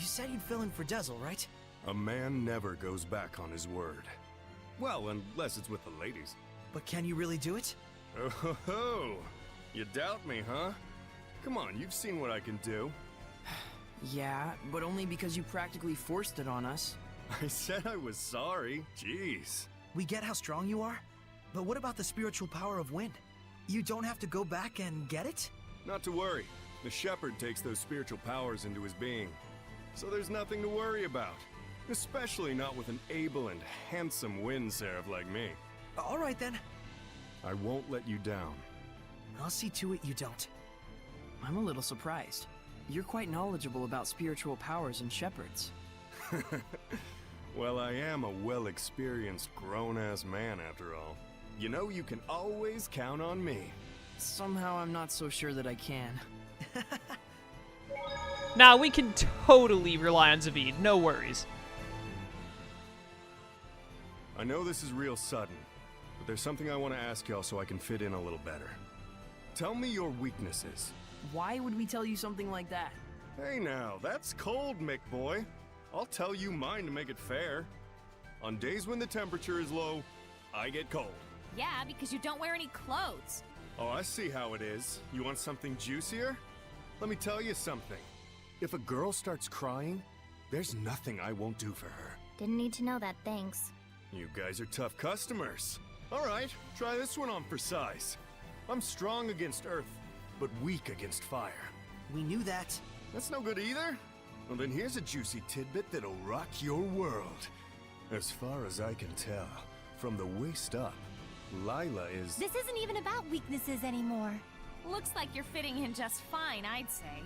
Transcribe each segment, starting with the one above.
you said you'd fill in for Dezel, right? A man never goes back on his word. Well, unless it's with the ladies. But can you really do it? Oh ho ho! You doubt me, huh? Come on, you've seen what I can do. Yeah, but only because you practically forced it on us. I said I was sorry. Jeez. We get how strong you are, but what about the spiritual power of wind? You don't have to go back and get it? Not to worry. The shepherd takes those spiritual powers into his being. So there's nothing to worry about. Especially not with an able and handsome wind seraph like me. All right then. I won't let you down. I'll see to it you don't. I'm a little surprised. You're quite knowledgeable about spiritual powers and shepherds. Well, I am a well-experienced grown-ass man after all. You know you can always count on me. Somehow I'm not so sure that I can. Nah, we can totally rely on Zaveid, no worries. I know this is real sudden, but there's something I want to ask y'all so I can fit in a little better. Tell me your weaknesses. Why would we tell you something like that? Hey now, that's cold, Mick boy. I'll tell you mine to make it fair. On days when the temperature is low, I get cold. Yeah, because you don't wear any clothes. Oh, I see how it is. You want something juicier? Let me tell you something. If a girl starts crying, there's nothing I won't do for her. Didn't need to know that, thanks. You guys are tough customers. All right, try this one on for size. I'm strong against earth, but weak against fire. We knew that. That's no good either? Well, then here's a juicy tidbit that'll rock your world. As far as I can tell, from the waist up, Lila is... This isn't even about weaknesses anymore. Looks like you're fitting in just fine, I'd say.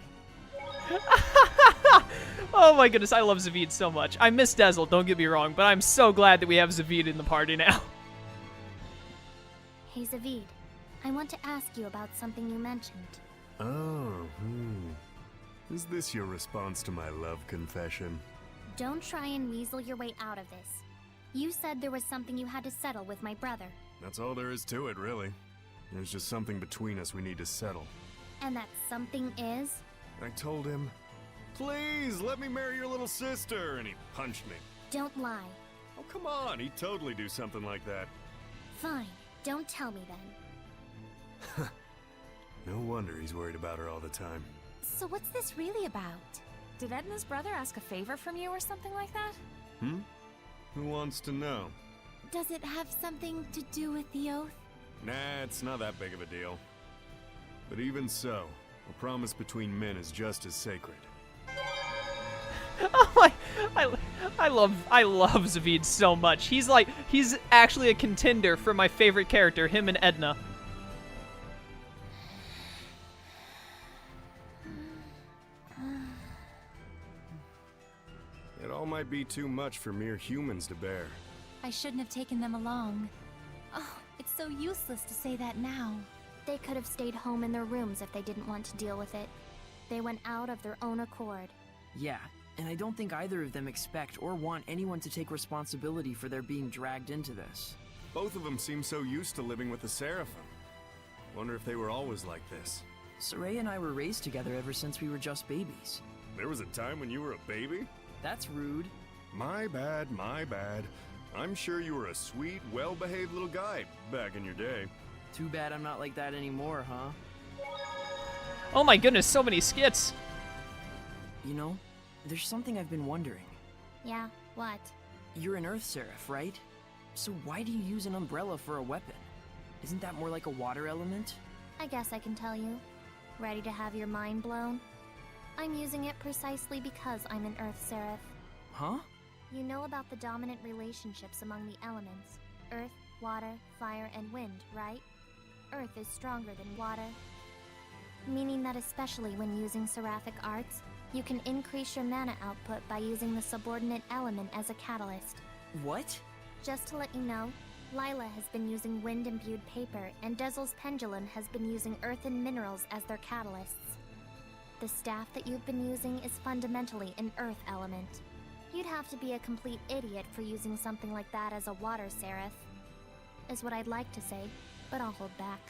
Oh my goodness, I love Zaveid so much. I miss Dezel, don't get me wrong, but I'm so glad that we have Zaveid in the party now. Hey Zaveid, I want to ask you about something you mentioned. Oh, Is this your response to my love confession? Don't try and weasel your way out of this. You said there was something you had to settle with my brother. That's all there is to it, really. There's just something between us we need to settle. And that something is? I told him, please let me marry your little sister, and he punched me. Don't lie. Oh, come on, he'd totally do something like that. Fine, don't tell me then. No wonder he's worried about her all the time. So what's this really about? Did Edna's brother ask a favor from you or something like that? Who wants to know? Does it have something to do with the oath? Nah, it's not that big of a deal. But even so, a promise between men is just as sacred. Oh my, I love Zaveid so much. He's actually a contender for my favorite character, him and Edna. It all might be too much for mere humans to bear. I shouldn't have taken them along. Oh, it's so useless to say that now. They could have stayed home in their rooms if they didn't want to deal with it. They went out of their own accord. Yeah, and I don't think either of them expect or want anyone to take responsibility for their being dragged into this. Both of them seem so used to living with the Seraphim. Wonder if they were always like this. Soraya and I were raised together ever since we were just babies. There was a time when you were a baby? That's rude. My bad, my bad. I'm sure you were a sweet, well-behaved little guy back in your day. Too bad I'm not like that anymore, huh? Oh my goodness, so many skits. You know, there's something I've been wondering. Yeah, what? You're an Earth Seraph, right? So why do you use an umbrella for a weapon? Isn't that more like a water element? I guess I can tell you. Ready to have your mind blown? I'm using it precisely because I'm an Earth Seraph. Huh? You know about the dominant relationships among the elements. Earth, water, fire, and wind, right? Earth is stronger than water. Meaning that especially when using Seraphic arts, you can increase your mana output by using the subordinate element as a catalyst. What? Just to let you know, Lila has been using wind-imbued paper, and Dezel's pendulum has been using earth and minerals as their catalysts. The staff that you've been using is fundamentally an earth element. You'd have to be a complete idiot for using something like that as a water seraph. Is what I'd like to say, but I'll hold back.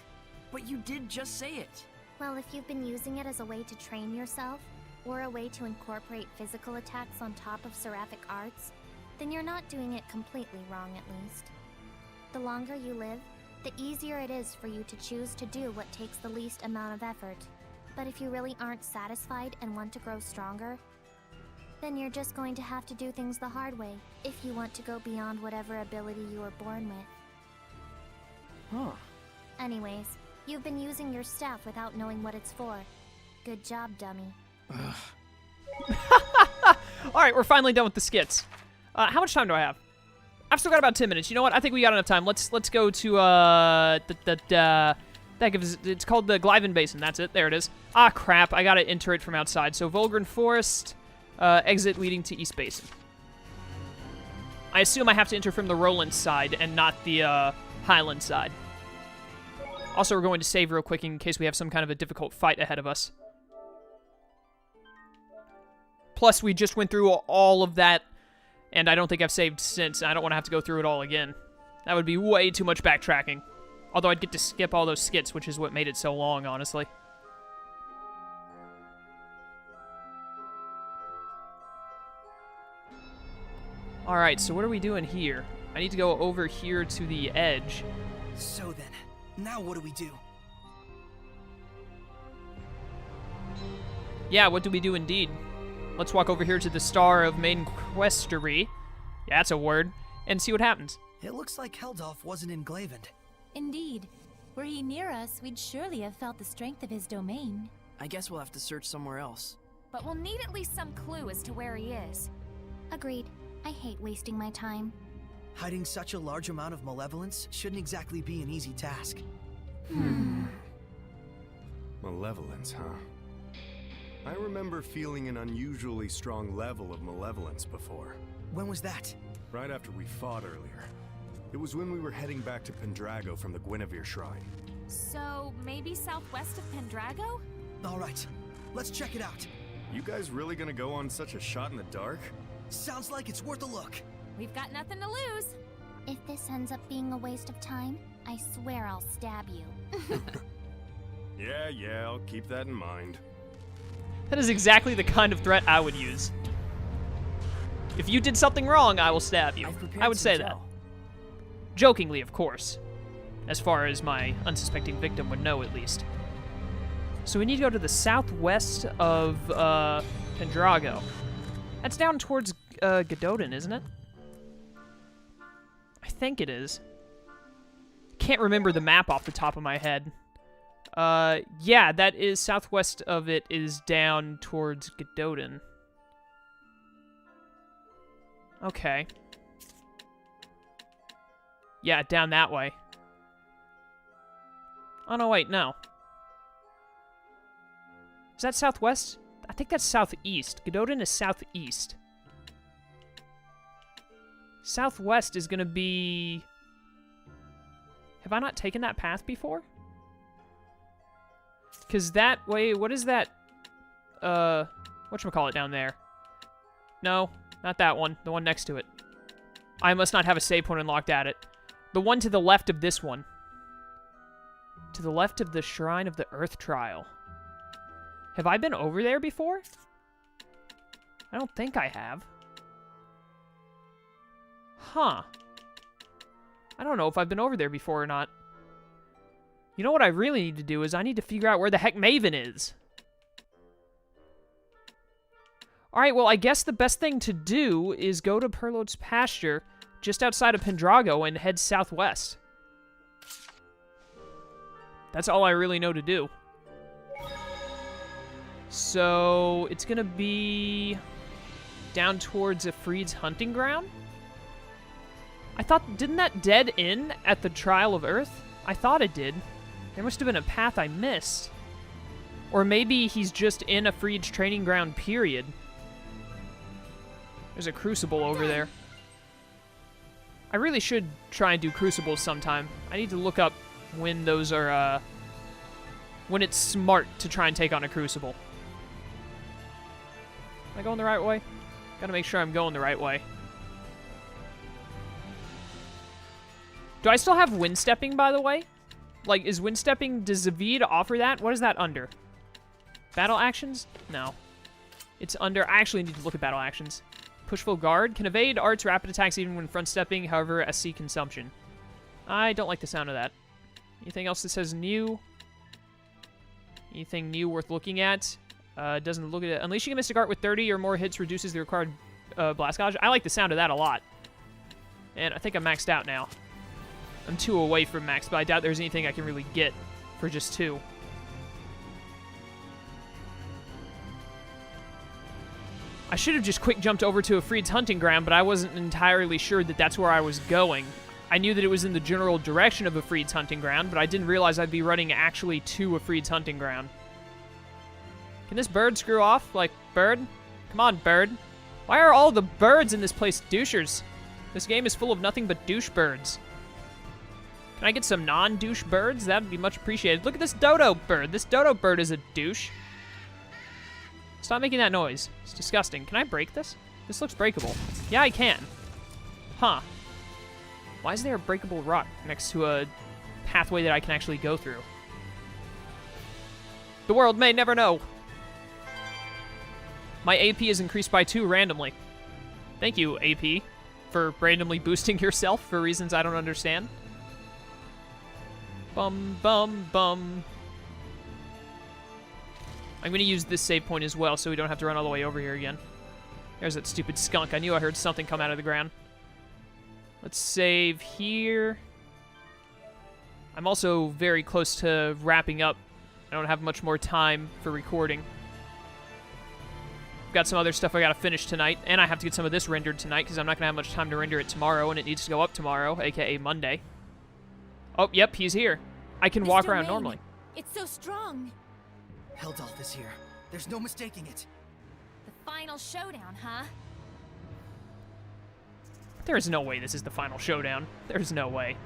But you did just say it. Well, if you've been using it as a way to train yourself, or a way to incorporate physical attacks on top of Seraphic arts, then you're not doing it completely wrong at least. The longer you live, the easier it is for you to choose to do what takes the least amount of effort. But if you really aren't satisfied and want to grow stronger, then you're just going to have to do things the hard way if you want to go beyond whatever ability you were born with. Huh. Anyways, you've been using your staff without knowing what it's for. Good job, dummy. Alright, we're finally done with the skits. How much time do I have? I've still got about 10 minutes. You know what? I think we got enough time. Let's go to, it's called the Glyven Basin. That's it. There it is. Ah, crap. I gotta enter it from outside. So, Volgren Forest, exit leading to East Basin. I assume I have to enter from the Roland side and not the, Highland side. Also, we're going to save real quick in case we have some kind of a difficult fight ahead of us. Plus, we just went through all of that, and I don't think I've saved since. I don't want to have to go through it all again. That would be way too much backtracking. Although I'd get to skip all those skits, which is what made it so long, honestly. Alright, so what are we doing here? I need to go over here to the edge. So then, now what do we do? Yeah, what do we do indeed? Let's walk over here to the Star of Main Questery. Yeah, that's a word. And see what happens. It looks like Heldolf wasn't in Glavend. Indeed. Were he near us, we'd surely have felt the strength of his domain. I guess we'll have to search somewhere else. But we'll need at least some clue as to where he is. Agreed. I hate wasting my time. Hiding such a large amount of malevolence shouldn't exactly be an easy task. Malevolence, huh? I remember feeling an unusually strong level of malevolence before. When was that? Right after we fought earlier. It was when we were heading back to Pendrago from the Guinevere Shrine. So, maybe southwest of Pendrago? Alright, let's check it out. You guys really gonna go on such a shot in the dark? Sounds like it's worth a look. We've got nothing to lose. If this ends up being a waste of time, I swear I'll stab you. Yeah, I'll keep that in mind. That is exactly the kind of threat I would use. If you did something wrong, I will stab you. I've prepared I would some say that. gel. Jokingly, of course. As far as my unsuspecting victim would know, at least. So we need to go to the southwest of Pendrago. That's down towards Gododin, isn't it? I think it is. Can't remember the map off the top of my head. Yeah, that is southwest of it is down towards Gododin. Okay. Yeah, down that way. Oh, no, wait, no. Is that southwest? I think that's southeast. Gododin is southeast. Southwest is gonna be... Have I not taken that path before? Because that way, what is that? Whatchamacallit down there? No, not that one. The one next to it. I must not have a save point unlocked at it. The one to the left of this one. To the left of the Shrine of the Earth Trial. Have I been over there before? I don't think I have. Huh. I don't know if I've been over there before or not. You know what I really need to do is I need to figure out where the heck Maven is. Alright, well, I guess the best thing to do is go to Perlot's pasture just outside of Pendrago and head southwest. That's all I really know to do. So, it's gonna be down towards Ifrit's hunting ground? I thought, didn't that dead end at the Trial of Earth? I thought it did. There must have been a path I missed. Or maybe he's just in Ifrit's training ground, period. There's a crucible over there. I really should try and do crucibles sometime. I need to look up when those are, when it's smart to try and take on a crucible. Am I going the right way? Gotta make sure I'm going the right way. Do I still have wind stepping, by the way? Like, is wind stepping, does Zaveid offer that? What is that under? Battle actions? No. It's under... I actually need to look at battle actions. Push full guard. Can evade arts rapid attacks even when front stepping, however, SC consumption. I don't like the sound of that. Anything else that says new? Anything new worth looking at? Doesn't look at it. Unleashing a Mystic Art with 30 or more hits reduces the required blast dodge. I like the sound of that a lot. And I think I'm maxed out now. I'm 2 away from max, but I doubt there's anything I can really get for just 2. I should have just quick jumped over to a Freed's hunting ground, but I wasn't entirely sure that that's where I was going. I knew that it was in the general direction of a Freed's hunting ground, but I didn't realize I'd be running actually to a Freed's hunting ground. Can this bird screw off? Like, bird? Come on, bird. Why are all the birds in this place douchers? This game is full of nothing but douche birds. Can I get some non-douche birds? That would be much appreciated. Look at this dodo bird. This dodo bird is a douche. Stop making that noise. It's disgusting. Can I break this? This looks breakable. Yeah, I can. Huh. Why is there a breakable rock next to a pathway that I can actually go through? The world may never know. My AP is increased by 2 randomly. Thank you, AP, for randomly boosting yourself for reasons I don't understand. Bum, bum, bum. I'm going to use this save point as well so we don't have to run all the way over here again. There's that stupid skunk. I knew I heard something come out of the ground. Let's save here. I'm also very close to wrapping up. I don't have much more time for recording. Got some other stuff I gotta finish tonight, and I have to get some of this rendered tonight because I'm not gonna have much time to render it tomorrow, and it needs to go up tomorrow, aka Monday. Oh, yep, he's here. I can walk around normally. It's so strong. Heldolf is here. There's no mistaking it. The final showdown, huh? There's no way this is the final showdown. There's no way.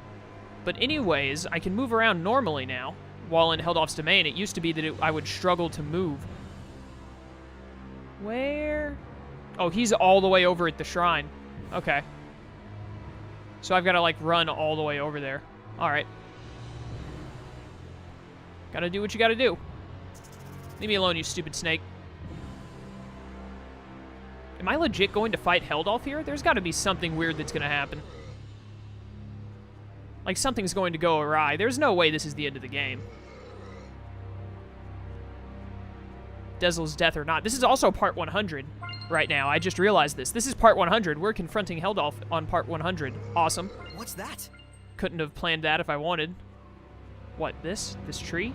But anyways, I can move around normally now. While in Heldolf's domain, it used to be that I would struggle to move. Where? Oh, he's all the way over at the shrine. Okay. So I've got to, like, run all the way over there. All right. Gotta do what you gotta do. Leave me alone, you stupid snake. Am I legit going to fight Heldolf here? There's got to be something weird that's going to happen. Like, something's going to go awry. There's no way this is the end of the game. Dezel's death or not. This is also part 100 right now. I just realized this. This is part 100. We're confronting Heldolf on part 100. Awesome. What's that? Couldn't have planned that if I wanted. What, this? This tree?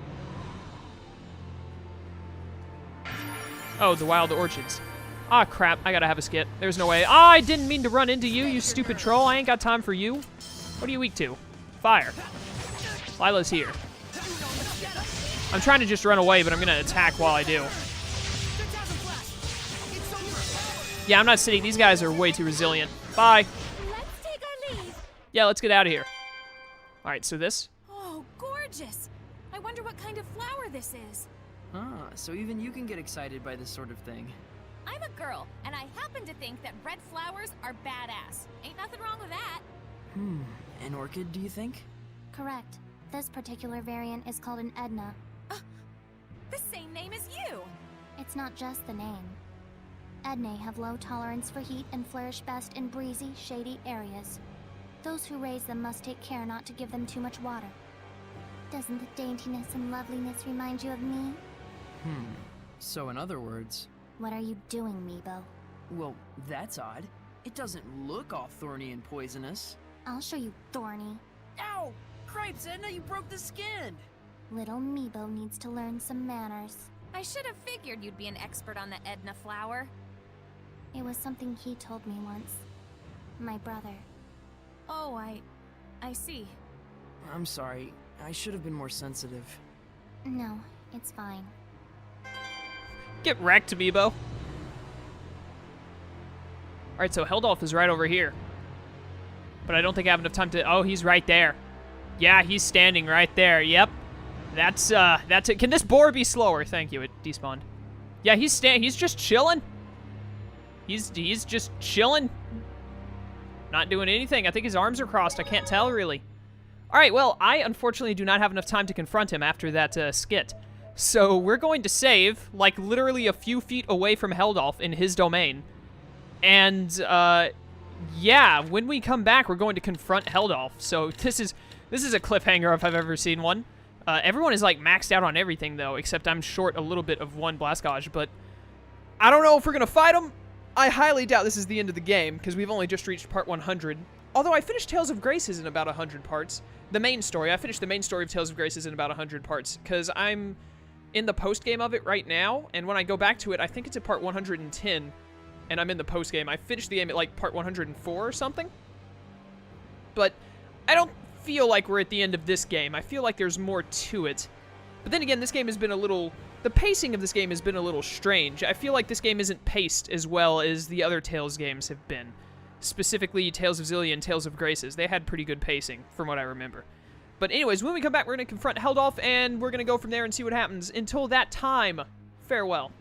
Oh, the wild orchids. Ah, crap. I gotta have a skit. There's no way. Ah, I didn't mean to run into you, you stupid troll. I ain't got time for you. What are you weak to? Fire. Lila's here. I'm trying to just run away, but I'm gonna attack while I do. Yeah, I'm not sitting. These guys are way too resilient. Bye. Let's take our leave. Yeah, let's get out of here. All right, so this? Oh, gorgeous. I wonder what kind of flower this is. Ah, so even you can get excited by this sort of thing. I'm a girl, and I happen to think that red flowers are badass. Ain't nothing wrong with that. An orchid, do you think? Correct. This particular variant is called an Edna. The same name as you. It's not just the name. Ednae have low tolerance for heat and flourish best in breezy, shady areas. Those who raise them must take care not to give them too much water. Doesn't the daintiness and loveliness remind you of me? So in other words... What are you doing, Meebo? Well, that's odd. It doesn't look all thorny and poisonous. I'll show you, Thorny. Ow! Cripes, Edna, you broke the skin! Little Meebo needs to learn some manners. I should have figured you'd be an expert on the Edna flower. It was something he told me once. My brother. Oh, I see. I'm sorry. I should have been more sensitive. No, it's fine. Get wrecked, Amiibo. Alright, so Heldolf is right over here. But I don't think I have enough time to... Oh, he's right there. Yeah, he's standing right there. Yep. That's it. Can this boar be slower? Thank you, it despawned. Yeah, he's just chilling. He's just chilling. Not doing anything. I think his arms are crossed. I can't tell, really. Alright, well, I unfortunately do not have enough time to confront him after that skit. So we're going to save, like, literally a few feet away from Heldolf in his domain. And, yeah, when we come back, we're going to confront Heldolf. So this is a cliffhanger if I've ever seen one. Everyone is, like, maxed out on everything, though, except I'm short a little bit of one Blast Gauge, but I don't know if we're going to fight him. I highly doubt this is the end of the game, because we've only just reached part 100. Although I finished Tales of Graces in about 100 parts. The main story. I finished the main story of Tales of Graces in about 100 parts, because I'm in the post-game of it right now, and when I go back to it, I think it's at part 110, and I'm in the post-game. I finished the game at, like, part 104 or something. But I don't feel like we're at the end of this game. I feel like there's more to it. But then again, this game has been a little... The pacing of this game has been a little strange. I feel like this game isn't paced as well as the other Tales games have been. Specifically, Tales of Xillia and Tales of Graces. They had pretty good pacing, from what I remember. But anyways, when we come back, we're going to confront Heldolf, and we're going to go from there and see what happens. Until that time, farewell.